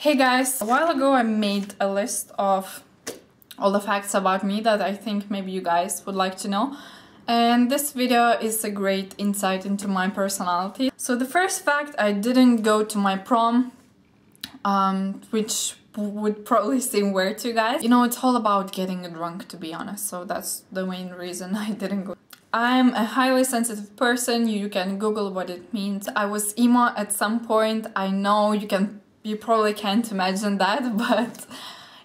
Hey guys, a while ago I made a list of all the facts about me that I think maybe you guys would like to know. And this video is a great insight into my personality. So the first fact, I didn't go to my prom, which would probably seem weird to you guys. You know, it's all about getting drunk, to be honest, so that's the main reason I didn't go. I'm a highly sensitive person. You can Google what it means. I was emo at some point. I know you probably can't imagine that, but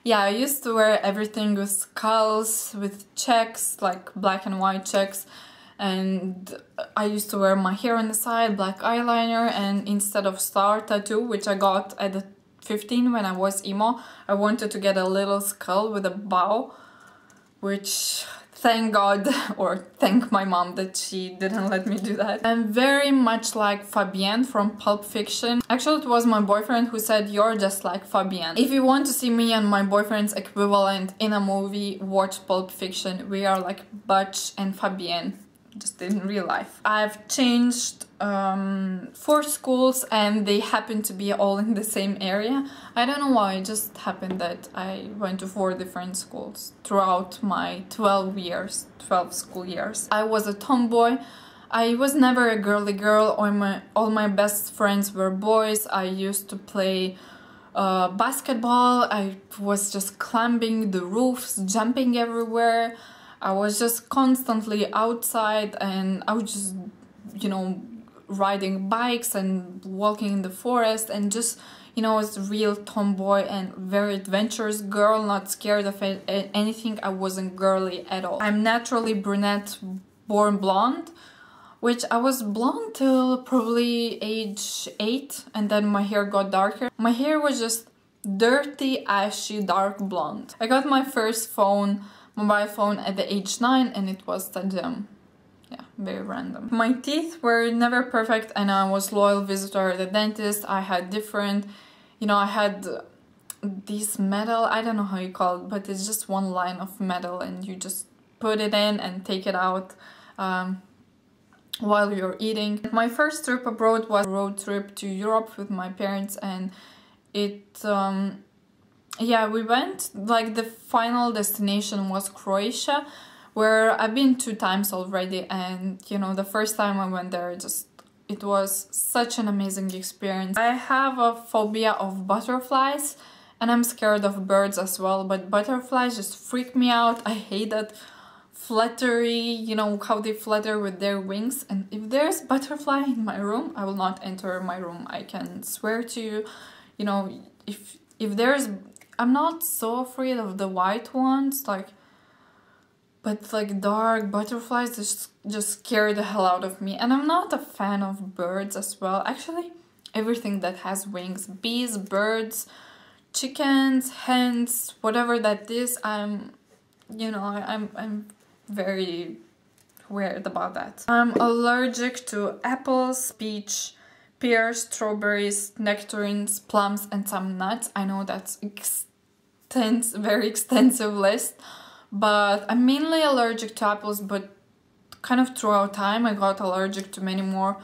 yeah, I used to wear everything with skulls, with checks, like black and white checks, and I used to wear my hair on the side, black eyeliner, and instead of star tattoo, which I got at 15 when I was emo, I wanted to get a little skull with a bow, which thank God, or thank my mom that she didn't let me do that. I'm very much like Phobia from Pulp Fiction. Actually, it was my boyfriend who said, "You're just like Phobia." If you want to see me and my boyfriend's equivalent in a movie, watch Pulp Fiction. We are like Butch and Phobia, just in real life. I've changed 4 schools and they happen to be all in the same area. I don't know why, it just happened that I went to 4 different schools throughout my 12 school years. I was a tomboy. I was never a girly girl. All my best friends were boys. I used to play basketball. I was just climbing the roofs, jumping everywhere. I was just constantly outside, and I was just, you know, riding bikes and walking in the forest, and just, you know, I was a real tomboy and very adventurous girl, not scared of anything. I wasn't girly at all. I'm naturally brunette, born blonde, which I was blonde till probably age 8, and then my hair got darker. My hair was just dirty, ashy, dark blonde. I got my first mobile phone at the age 9, and it was the gem. Yeah, very random. My teeth were never perfect, and I was loyal visitor at the dentist. I had different, you know, I had this metal, I don't know how you call it, but it's just one line of metal, and you just put it in and take it out while you're eating. My first trip abroad was a road trip to Europe with my parents, and it yeah, we went, like the final destination was Croatia, where I've been 2 times already, and you know, the first time I went there, it was such an amazing experience. I have a phobia of butterflies, and I'm scared of birds as well, but butterflies just freak me out. I hate that fluttery, you know, how they flutter with their wings, and if there's butterfly in my room, I will not enter my room. I can swear to you, you know, if there's, I'm not so afraid of the white ones, like, but like dark butterflies just scare the hell out of me. And I'm not a fan of birds as well. Actually, everything that has wings, bees, birds, chickens, hens, whatever that is, I'm very weird about that. I'm allergic to apples, peach, pears, strawberries, nectarines, plums, and some nuts. I know that's very extensive list, but I'm mainly allergic to apples, but kind of throughout time I got allergic to many more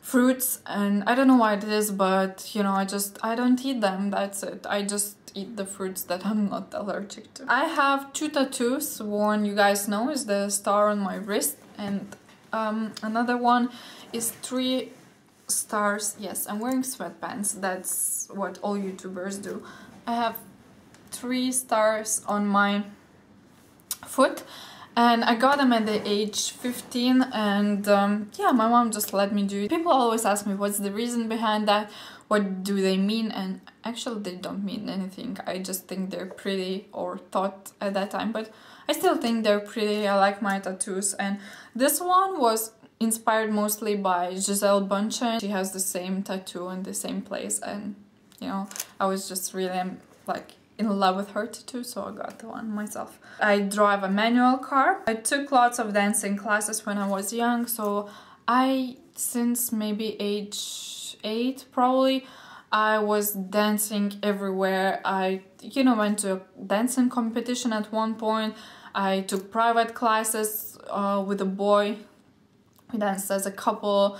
fruits, and I don't know why it is, but you know, I don't eat them, that's it. I just eat the fruits that I'm not allergic to. I have 2 tattoos. One, you guys know, is the star on my wrist, and another one is 3 stars. Yes, I'm wearing sweatpants. That's what all YouTubers do. I have 3 stars on my foot, and I got them at the age 15, and yeah, my mom just let me do it. People always ask me what's the reason behind that, what do they mean, and actually they don't mean anything. I just think they're pretty, or thought at that time, but I still think they're pretty. I like my tattoos, and this one was inspired mostly by Giselle Bündchen. She has the same tattoo in the same place, and you know, I was just really like in love with her tattoo, so I got the one myself. I drive a manual car. I took lots of dancing classes when I was young, so since maybe age 8 probably, I was dancing everywhere. I, you know, went to a dancing competition at one point. I took private classes with a boy. We danced as a couple.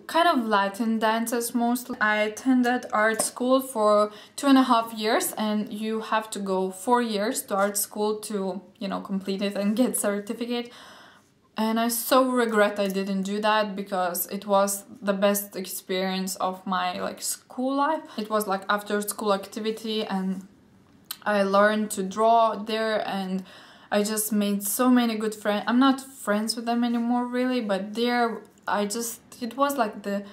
kind of Latin dances mostly. I attended art school for 2.5 years, and you have to go 4 years to art school to, you know, complete it and get certificate. And I so regret I didn't do that, because it was the best experience of my like school life. It was like after school activity, and I learned to draw there, and I just made so many good friends. I'm not friends with them anymore really, but there it was like the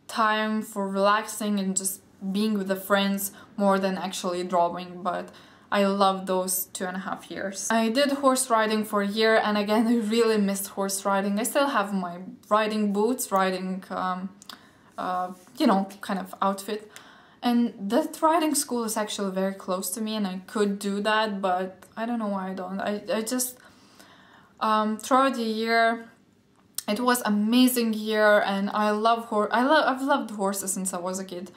time for relaxing and just being with the friends more than actually drawing. But I love those 2.5 years. I did horse riding for a year, and again, I really missed horse riding. I still have my riding boots, riding, you know, kind of outfit. And that riding school is actually very close to me, and I could do that, but I don't know why I don't. I just, throughout the year, it was amazing year, and I've loved horses since I was a kid.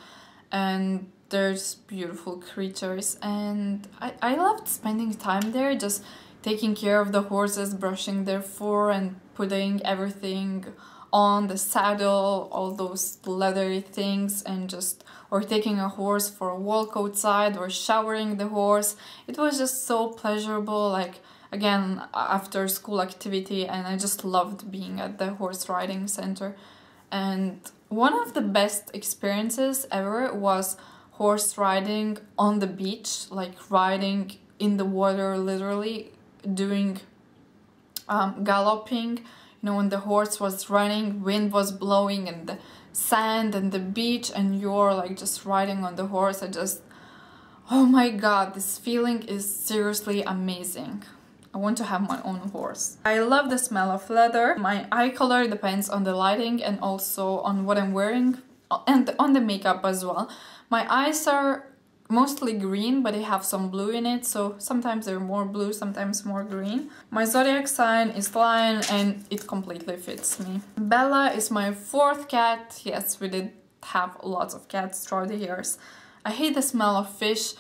And there's beautiful creatures, and I loved spending time there, just taking care of the horses, brushing their fur and putting everything on the saddle, all those leathery things, and just, or taking a horse for a walk outside, or showering the horse. It was just so pleasurable, like, again, after school activity, and I just loved being at the horse riding center. And one of the best experiences ever was horse riding on the beach, like riding in the water, literally doing galloping, you know, when the horse was running, wind was blowing, and the sand and the beach, and you're like just riding on the horse. Oh my god, this feeling is seriously amazing. I want to have my own horse. I love the smell of leather. My eye color depends on the lighting and also on what I'm wearing, and on the makeup as well. My eyes are mostly green, but they have some blue in it, so sometimes they're more blue, sometimes more green. My zodiac sign is Lion, and it completely fits me. Bella is my 4th cat. Yes, we did have lots of cats throughout the years. I hate the smell of fish.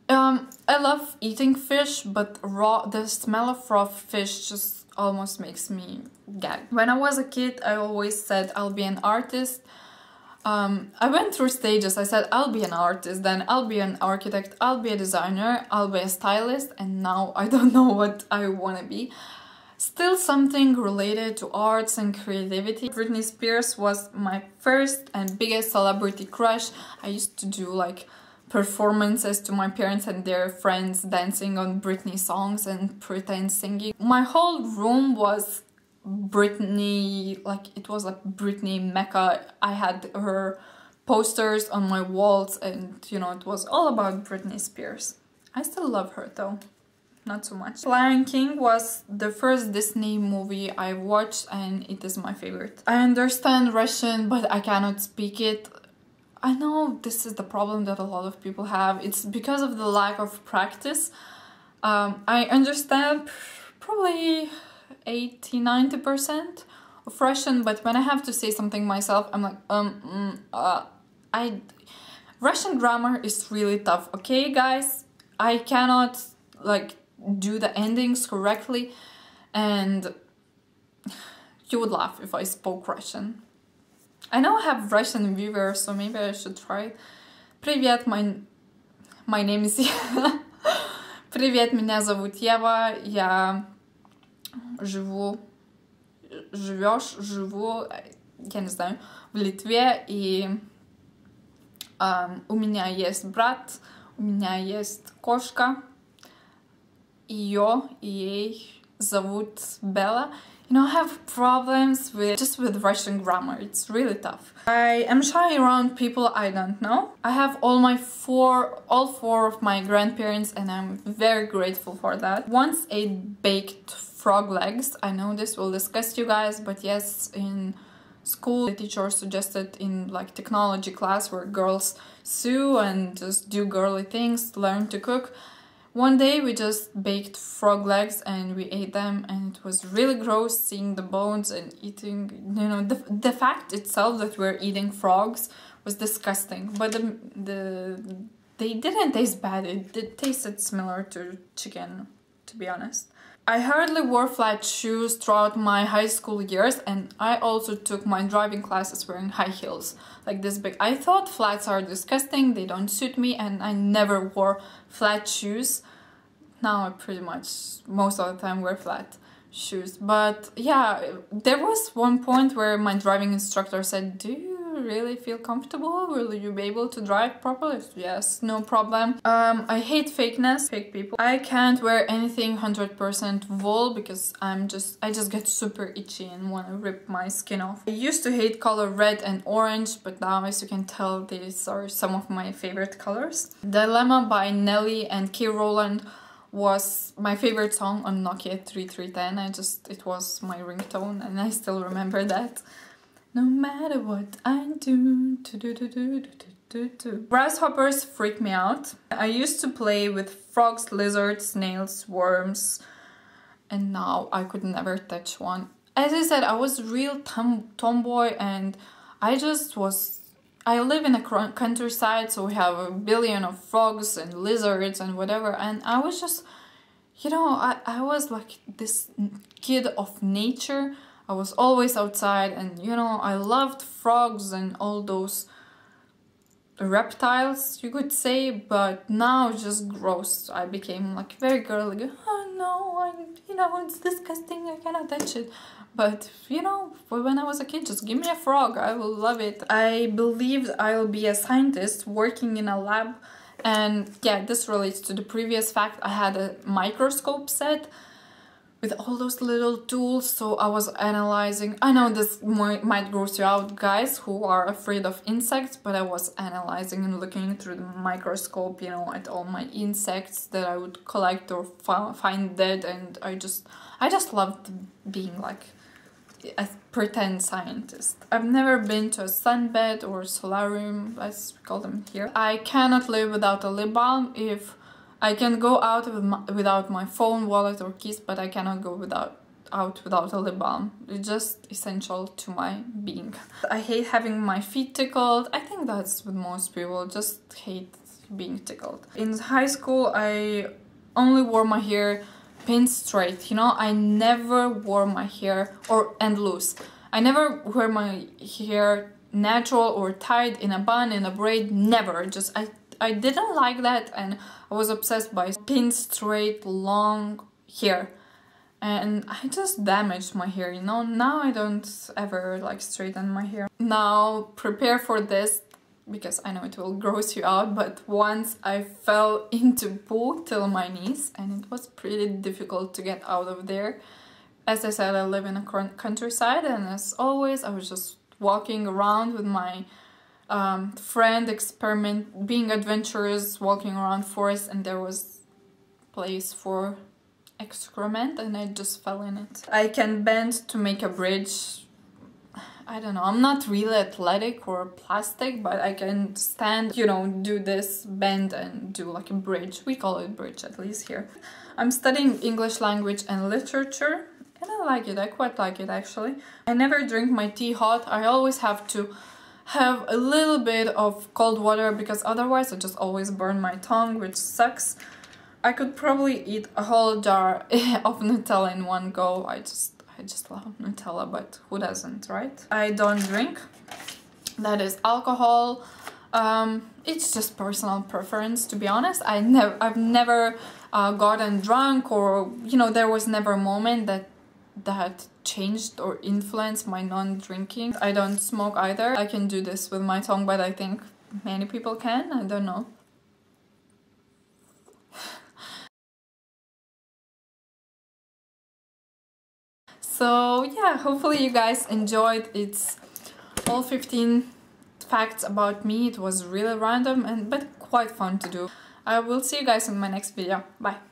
I love eating fish, but the smell of raw fish just almost makes me gag. When I was a kid, I always said I'll be an artist. I went through stages. I said I'll be an artist, then I'll be an architect, I'll be a designer, I'll be a stylist, and now I don't know what I want to be. Still something related to arts and creativity. Britney Spears was my first and biggest celebrity crush. I used to do like performances to my parents and their friends, dancing on Britney songs and pretend singing. My whole room was Britney, like it was like Britney Mecca. I had her posters on my walls, and you know, it was all about Britney Spears. I still love her though, not so much. Lion King was the first Disney movie I watched, and it is my favorite. I understand Russian, but I cannot speak it. I know this is the problem that a lot of people have. It's because of the lack of practice. I understand probably 80–90% of Russian, but when I have to say something myself, I'm like, Russian grammar is really tough, okay guys? I cannot like do the endings correctly, and you would laugh if I spoke Russian. I know I have Russian viewers, so maybe I should try. Привет, my name is Привет, меня зовут Ева, я живу, я не знаю, в Литве, и у меня есть брат, у меня есть кошка, ей зовут Bella. You know, I have problems with Russian grammar. It's really tough. I am shy around people I don't know. I have all four of my grandparents, and I'm very grateful for that. Once ate baked frog legs. I know this will disgust you guys, but yes, in school the teacher suggested in like technology class where girls sew and just do girly things, learn to cook. One day we just baked frog legs and we ate them, and it was really gross seeing the bones and eating, you know, the fact itself that we're eating frogs was disgusting. But they didn't taste bad. It tasted similar to chicken, to be honest. I hardly wore flat shoes throughout my high school years, and I also took my driving classes wearing high heels, like this big. I thought flats are disgusting, they don't suit me, and I never wore flat shoes. Now I pretty much most of the time wear flat shoes. But yeah, there was one point where my driving instructor said, "Do you really feel comfortable? Will you be able to drive properly?" Yes, no problem. I hate fakeness, fake people. I can't wear anything 100% wool because I just get super itchy and want to rip my skin off. I used to hate color red and orange, but now, as you can tell, these are some of my favorite colors. Dilemma by Nelly and K. Rowland was my favorite song on Nokia 3310. It was my ringtone, and I still remember that. No matter what I do. Grasshoppers freak me out. I used to play with frogs, lizards, snails, worms, and now I could never touch one. As I said, I was real tomboy, and I live in a countryside, so we have a billion of frogs and lizards and whatever, and I was just, you know, I was like this kid of nature. I was always outside, and you know, I loved frogs and all those reptiles, you could say, but now it's just gross. I became like very girly. Oh no, you know, it's disgusting, I cannot touch it. But you know, when I was a kid, just give me a frog, I will love it. I believed I'll be a scientist working in a lab, and yeah, this relates to the previous fact. I had a microscope set with all those little tools, so I was analyzing. I know this might gross you out, guys who are afraid of insects, but I was analyzing and looking through the microscope, you know, at all my insects that I would collect or find dead, and I just loved being like a pretend scientist. I've never been to a sunbed or solarium, as we call them here. I cannot live without a lip balm. If I can go out without my phone, wallet or keys, but I cannot go out without a lip balm. It's just essential to my being. I hate having my feet tickled. I think that's with most people, just hate being tickled. In high school, I only wore my hair pinned straight, you know. I never wore my hair and loose. I never wear my hair natural or tied in a bun, in a braid, never. Just I didn't like that, and I was obsessed by pinned straight long hair, and I just damaged my hair, you know. Now I don't ever like straighten my hair. Now prepare for this, because I know it will gross you out, but once I fell into poo till my knees, and it was pretty difficult to get out of there. As I said, I live in a countryside, and as always I was just walking around with my friend, being adventurous, walking around forest, and there was place for excrement, and I just fell in it. I can bend to make a bridge. I don't know, I'm not really athletic or plastic, but I can stand, you know, do this, bend and do like a bridge. We call it bridge, at least here. I'm studying English language and literature, and I like it. I quite like it, actually. I never drink my tea hot. I always have to have a little bit of cold water, because otherwise I just always burn my tongue, which sucks. I could probably eat a whole jar of Nutella in one go. I just love Nutella, but who doesn't, right? I don't drink. That is alcohol. It's just personal preference, to be honest. I've never gotten drunk, or you know, there was never a moment that changed or influenced my non-drinking. I don't smoke either. I can do this with my tongue, but I think many people can. I don't know. So yeah, hopefully you guys enjoyed. It's all 15 facts about me. It was really random but quite fun to do. I will see you guys in my next video. Bye.